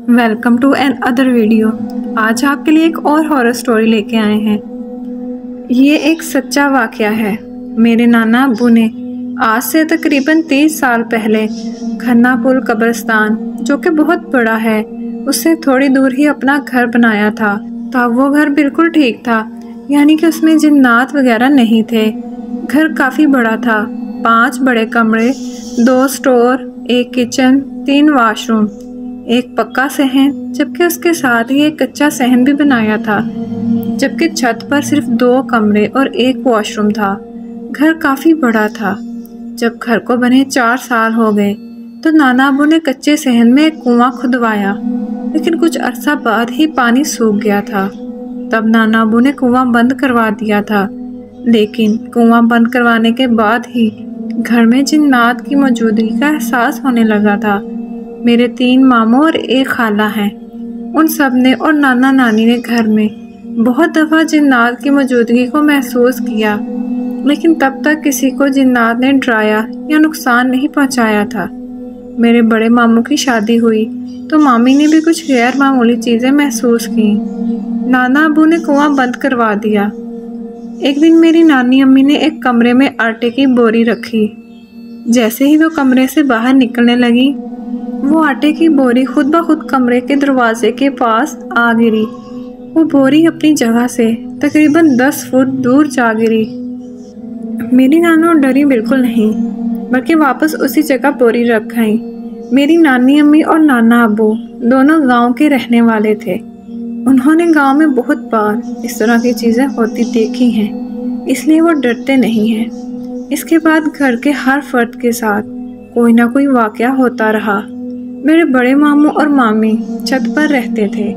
Welcome to another video. आज आपके लिए एक और हॉरर स्टोरी लेके आए हैं। ये एक सच्चा वाकया है। मेरे नाना अब्बू ने आज से तकरीबन 30 साल पहले खन्ना पुल कब्रिस्तान, जो कि बहुत बड़ा है, उससे थोड़ी दूर ही अपना घर बनाया था। तब वो घर बिल्कुल ठीक था, यानी कि उसमें जिन्नात वगैरह नहीं थे। घर काफ़ी बड़ा था, 5 बड़े कमरे, 2 स्टोर, 1 किचन, 3 वाशरूम, एक पक्का सहन, जबकि उसके साथ ही एक कच्चा सहन भी बनाया था। जबकि छत पर सिर्फ 2 कमरे और 1 वॉशरूम था। घर काफ़ी बड़ा था। जब घर को बने 4 साल हो गए तो नाना अब्बू ने कच्चे सहन में एक कुआं खुदवाया, लेकिन कुछ अरसा बाद ही पानी सूख गया था। तब नाना अब्बू ने कुआं बंद करवा दिया था, लेकिन कुआं बंद करवाने के बाद ही घर में जिन्नात की मौजूदगी का एहसास होने लगा था। मेरे 3 मामू और 1 खाला हैं। उन सब ने और नाना नानी ने घर में बहुत दफ़ा जिन्नात की मौजूदगी को महसूस किया, लेकिन तब तक किसी को जिन्नात ने डराया या नुकसान नहीं पहुंचाया था। मेरे बड़े मामू की शादी हुई तो मामी ने भी कुछ गैर मामूली चीज़ें महसूस की। नाना अब्बू ने कुआं बंद करवा दिया। एक दिन मेरी नानी अम्मी ने एक कमरे में आटे की बोरी रखी। जैसे ही वो कमरे से बाहर निकलने लगी, वो आटे की बोरी खुद ब खुद कमरे के दरवाजे के पास आ गिरी। वो बोरी अपनी जगह से तकरीबन 10 फुट दूर जा गिरी। मेरी नानू डरी बिल्कुल नहीं, बल्कि वापस उसी जगह बोरी रख गई। मेरी नानी अम्मी और नाना अब्बू दोनों गांव के रहने वाले थे। उन्होंने गांव में बहुत बार इस तरह की चीज़ें होती देखी हैं, इसलिए वो डरते नहीं हैं। इसके बाद घर के हर फर्द के साथ कोई ना कोई वाकया होता रहा। मेरे बड़े मामू और मामी छत पर रहते थे।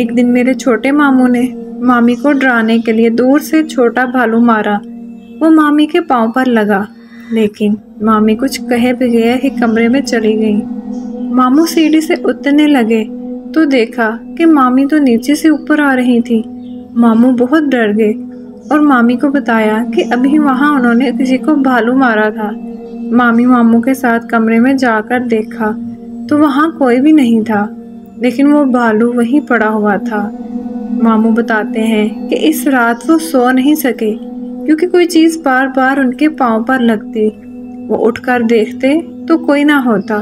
एक दिन मेरे छोटे मामू ने मामी को डराने के लिए दूर से छोटा भालू मारा। वो मामी के पाँव पर लगा, लेकिन मामी कुछ कहे बगैर ही कमरे में चली गई। मामू सीढ़ी से उतरने लगे तो देखा कि मामी तो नीचे से ऊपर आ रही थी। मामू बहुत डर गए और मामी को बताया कि अभी वहाँ उन्होंने किसी को भालू मारा था। मामी मामू के साथ कमरे में जाकर देखा तो वहाँ कोई भी नहीं था, लेकिन वो भालू वहीं पड़ा हुआ था। मामू बताते हैं कि इस रात वो सो नहीं सके, क्योंकि कोई चीज़ बार बार उनके पाँव पर लगती। वो उठकर देखते तो कोई ना होता।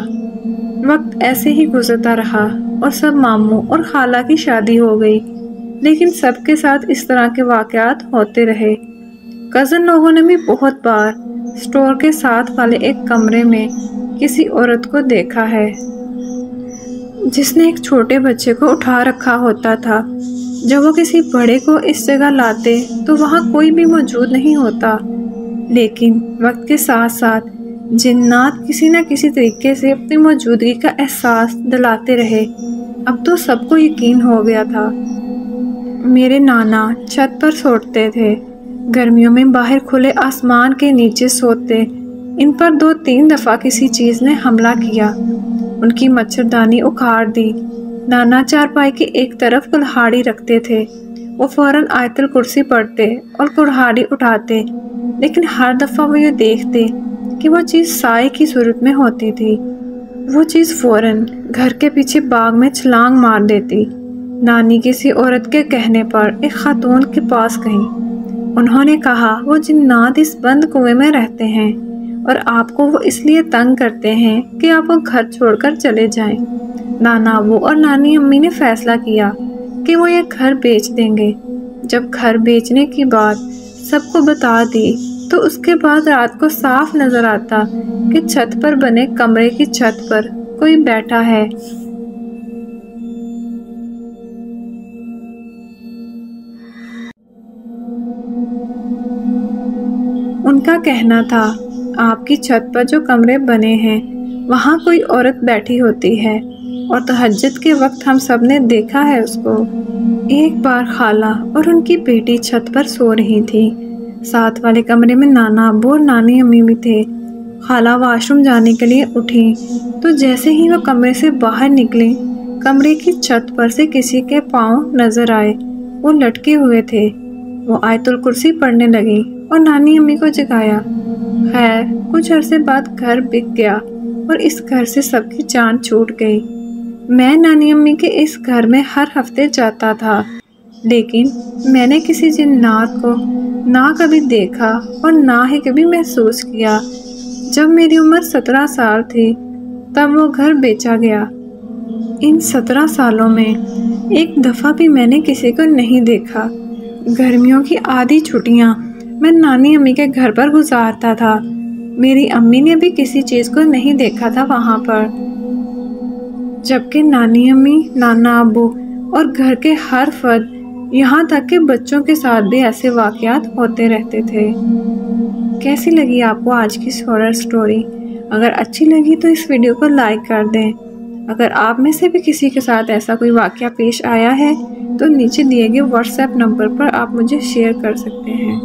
वक्त ऐसे ही गुजरता रहा और सब मामू और खाला की शादी हो गई, लेकिन सबके साथ इस तरह के वाक़यात होते रहे। कज़न लोगों ने भी बहुत बार स्टोर के साथ वाले एक कमरे में किसी औरत को देखा है, जिसने एक छोटे बच्चे को उठा रखा होता था। जब वो किसी बड़े को इस जगह लाते तो वहाँ कोई भी मौजूद नहीं होता, लेकिन वक्त के साथ साथ जिन्नात किसी न किसी तरीके से अपनी मौजूदगी का एहसास दिलाते रहे। अब तो सबको यकीन हो गया था। मेरे नाना छत पर सोते थे। गर्मियों में बाहर खुले आसमान के नीचे सोते। इन पर 2-3 दफ़ा किसी चीज़ ने हमला किया। उनकी मच्छरदानी उखाड़ दी। नाना चारपाई की एक तरफ कुल्हाड़ी रखते थे। वो फौरन आयतुल कुर्सी पढ़ते और कुल्हाड़ी उठाते, लेकिन हर दफ़ा वो ये देखते कि वो चीज़ साए की सूरत में होती थी। वो चीज़ फौरन घर के पीछे बाग में छलांग मार देती। नानी किसी औरत के कहने पर एक खातून के पास गई। उन्होंने कहा वो जिन्नात इस बंद कुएं में रहते हैं और आपको वो इसलिए तंग करते हैं कि आप वो घर छोड़कर चले जाएं। नाना अब्बू और नानी अम्मी ने फैसला किया कि वो ये घर बेच देंगे। जब घर बेचने की बात सबको बता दी तो उसके बाद रात को साफ नजर आता कि छत पर बने कमरे की छत पर कोई बैठा है। उनका कहना था, आपकी छत पर जो कमरे बने हैं वहाँ कोई औरत बैठी होती है और तहज्जुद के वक्त हम सब ने देखा है उसको। एक बार खाला और उनकी बेटी छत पर सो रही थी। साथ वाले कमरे में नाना अब्बू और नानी अम्मी भी थे। खाला वॉशरूम जाने के लिए उठी तो जैसे ही वो कमरे से बाहर निकली, कमरे की छत पर से किसी के पाँव नजर आए। वो लटके हुए थे। वो आयतुल कुर्सी पढ़ने लगी और नानी अम्मी को जगाया। खैर कुछ अरसे बाद घर बिक गया और इस घर से सबकी जान छूट गई। میں نانی امی کے اس گھر میں ہر ہفتے جاتا تھا، لیکن میں نے کسی جنات کو نہ کبھی دیکھا اور نہ ہی کبھی محسوس کیا۔ جب میری عمر 17 سال تھی تب وہ گھر بیچا گیا۔ ان 17 سالوں میں ایک دفعہ بھی میں نے کسی کو نہیں دیکھا۔ گرمیوں کی آدھی چھٹیاں میں نانی امی کے گھر پر گزارتا تھا۔ میری امی نے بھی کسی چیز کو نہیں دیکھا تھا وہاں پر، جبکہ نانی امی، نانا ابو اور گھر کے ہر فرد، یہاں تک کہ بچوں کے ساتھ بھی ایسے واقعات ہوتے رہتے تھے۔ کیسی لگی آپ کو آج کی ہارر سٹوری؟ اگر اچھی لگی تو اس ویڈیو کو لائک کر دیں۔ اگر آپ میں سے بھی کسی کے ساتھ ایسا کوئی واقعہ پیش آیا ہے تو نیچے دیے گئے واٹس ایپ نمبر پر آپ مجھے شیئر کر سکتے ہیں۔